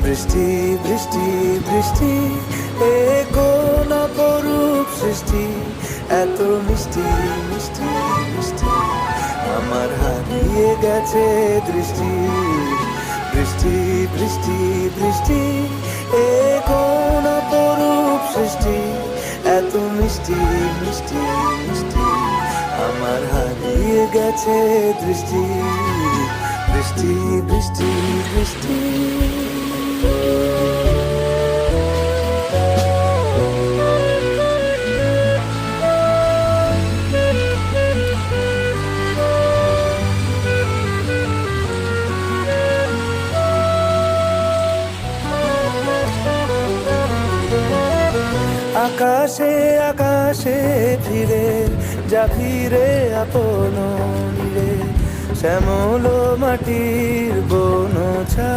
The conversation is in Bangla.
বৃষ্টি বৃষ্টি বৃষ্টি এ কোন অপরূপ সৃষ্টি, এত মিষ্টি মিষ্টি মিষ্টি আমার হারিয়ে গেছে দৃষ্টি। বৃষ্টি বৃষ্টি বৃষ্টি এ কোন অপরূপ সৃষ্টি, এত মিষ্টি মিষ্টি মিষ্টি আমার হারিয়ে গেছে দৃষ্টি। বৃষ্টি বৃষ্টি বৃষ্টি আকাশে আকাশে ফিরে যা ফিরে আপন নীড়ে, শ্যামল মাটির বনছা।